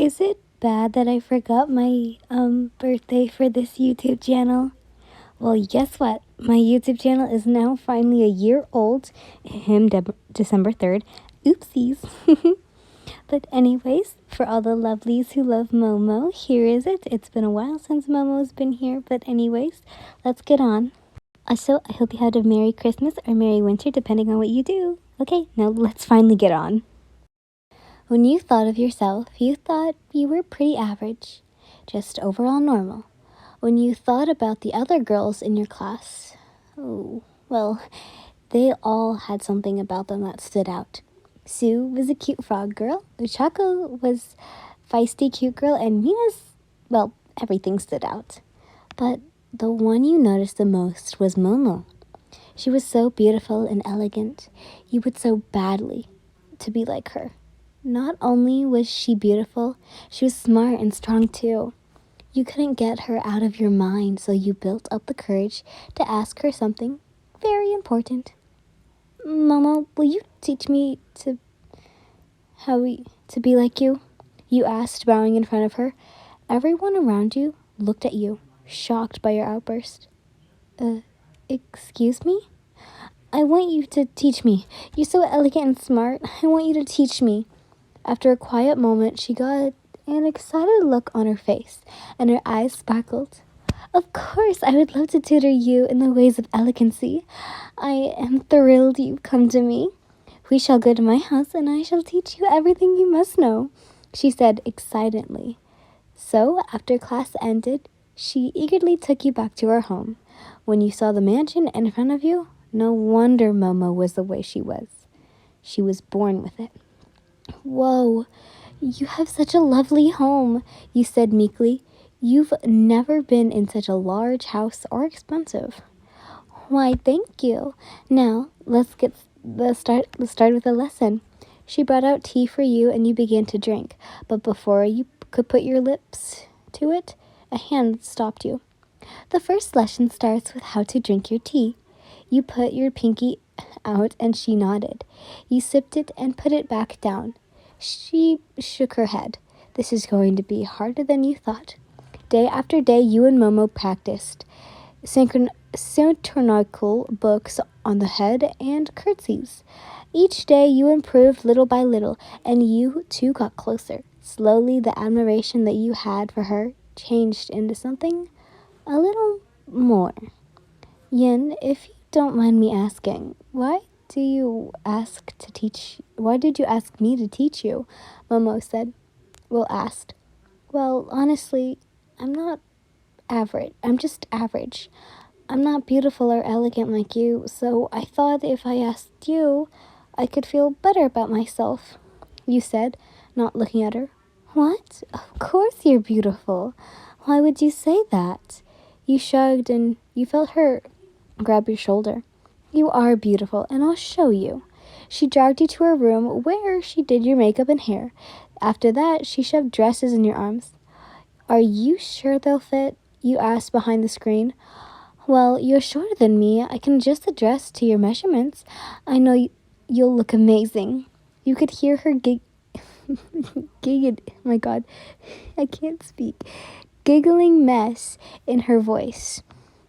Is it bad that I forgot my birthday for this YouTube channel? Well, guess what? My YouTube channel is now finally a year old. December 3rd. Oopsies. But anyways, for all the lovelies who love Momo, here is it. It's been a while since Momo's been here, but anyways, let's get on. Also, I hope you had a Merry Christmas or Merry Winter, depending on what you do. Okay, now let's finally get on. When you thought of yourself, you thought you were pretty average, just overall normal. When you thought about the other girls in your class, oh, well, they all had something about them that stood out. Sue was a cute frog girl, Uchako was feisty cute girl, and Mina's, well, everything stood out. But the one you noticed the most was Momo. She was so beautiful and elegant. You would so badly to be like her. Not only was she beautiful, she was smart and strong too. You couldn't get her out of your mind, so you built up the courage to ask her something very important. Momo, will you teach me to be like you? You asked, bowing in front of her. Everyone around you looked at you, shocked by your outburst. Excuse me? I want you to teach me. You're so elegant and smart. I want you to teach me. After a quiet moment, she got an excited look on her face, and her eyes sparkled. Of course, I would love to tutor you in the ways of elegancy. I am thrilled you've come to me. We shall go to my house, and I shall teach you everything you must know, she said excitedly. So, after class ended, she eagerly took you back to her home. When you saw the mansion in front of you, no wonder Momo was the way she was. She was born with it. Whoa, you have such a lovely home, you said meekly. You've never been in such a large house or expensive. Why, thank you. Now, let's start with the lesson. She brought out tea for you and you began to drink, but before you could put your lips to it, a hand stopped you. The first lesson starts with how to drink your tea. You put your pinky out and she nodded. You sipped it and put it back down. She shook her head. This is going to be harder than you thought. Day after day, you and Momo practiced synchronous books on the head and curtsies. Each day you improved little by little, and you two got closer. Slowly, the admiration that you had for her changed into something a little more. Yin, if you don't mind me asking, why did you ask me to teach you? Momo said. Asked. Well, honestly, I'm not average. I'm just average. I'm not beautiful or elegant like you, so I thought if I asked you, I could feel better about myself, you said, not looking at her. What? Of course you're beautiful. Why would you say that? You shrugged and you felt her grab your shoulder. You are beautiful, and I'll show you. She dragged you to her room where she did your makeup and hair. After that, she shoved dresses in your arms. Are you sure they'll fit? You asked behind the screen. Well, you're shorter than me. I can adjust the dress to your measurements. I know you'll look amazing. You could hear her my God, I can't speak. Giggling mess in her voice.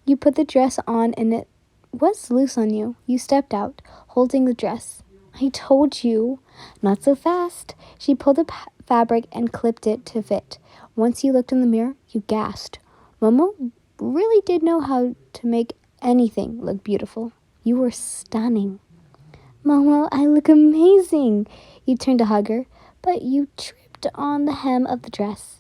You put the dress on and it was loose on you. You stepped out, holding the dress. I told you. Not so fast. She pulled the fabric and clipped it to fit. Once you looked in the mirror, you gasped. Momo really did know how to make anything look beautiful. You were stunning. Momo, I look amazing. You turned to hug her, but you tripped on the hem of the dress.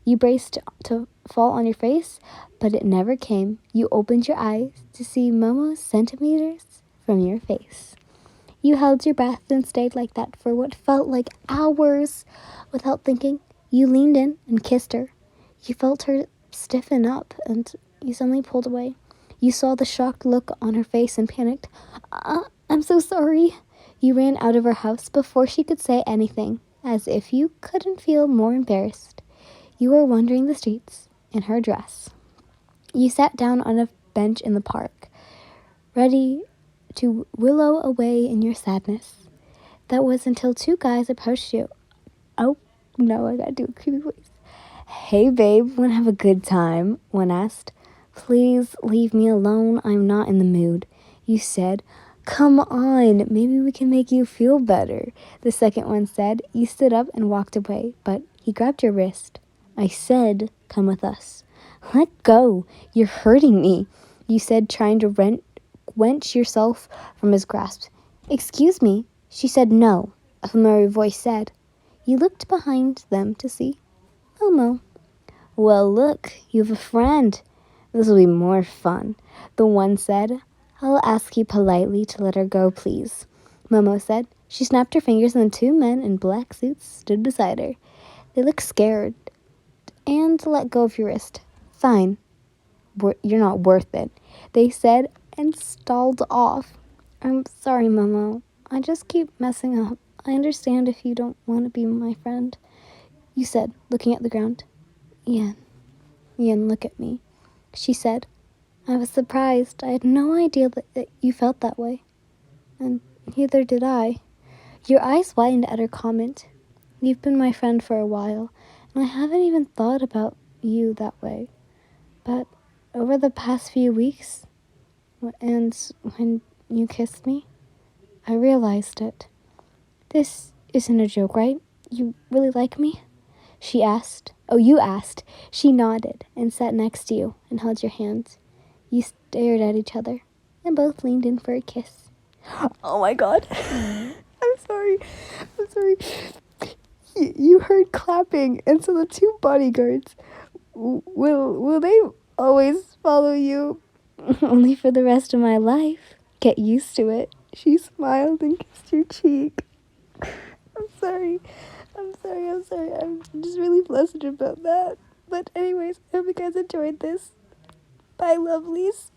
You braced to fall on your face, but it never came. You opened your eyes to see Momo centimeters from your face. You held your breath and stayed like that for what felt like hours. Without thinking, you leaned in and kissed her. You felt her stiffen up and you suddenly pulled away. You saw the shocked look on her face and panicked. I'm so sorry. You ran out of her house before she could say anything, as if you couldn't feel more embarrassed. You were wandering the streets in her dress. You sat down on a bench in the park, ready to willow away in your sadness. That was until two guys approached you. Oh, No, I gotta do a creepy voice. Hey, babe, wanna have a good time? One asked. Please leave me alone. I'm not in the mood. You said, come on, maybe we can make you feel better. The second one said. You stood up and walked away, but he grabbed your wrist. I said, come with us. Let go. You're hurting me, you said, trying to wrench yourself from his grasp. Excuse me. She said no. A familiar voice said. You looked behind them to see Momo. Well, look, you have a friend. This will be more fun. The one said, I'll ask you politely to let her go, please. Momo said. She snapped her fingers and the two men in black suits stood beside her. They looked scared and let go of your wrist. Fine. You're not worth it, they said and stalled off. I'm sorry, Momo. I just keep messing up. I understand if you don't want to be my friend, you said, looking at the ground. Ian, look at me, she said. I was surprised. I had no idea that you felt that way. And neither did I. Your eyes widened at her comment. You've been my friend for a while, and I haven't even thought about you that way. But over the past few weeks, and when you kissed me, I realized it. This isn't a joke, right? You really like me? She asked. Oh, you asked. She nodded and sat next to you and held your hand. You stared at each other and both leaned in for a kiss. Oh my God. I'm sorry. You heard clapping, and so the two bodyguards, will they always follow you? Only for the rest of my life. Get used to it. She smiled and kissed your cheek. I'm sorry. I'm just really flustered about that. But anyways, I hope you guys enjoyed this. Bye, lovelies.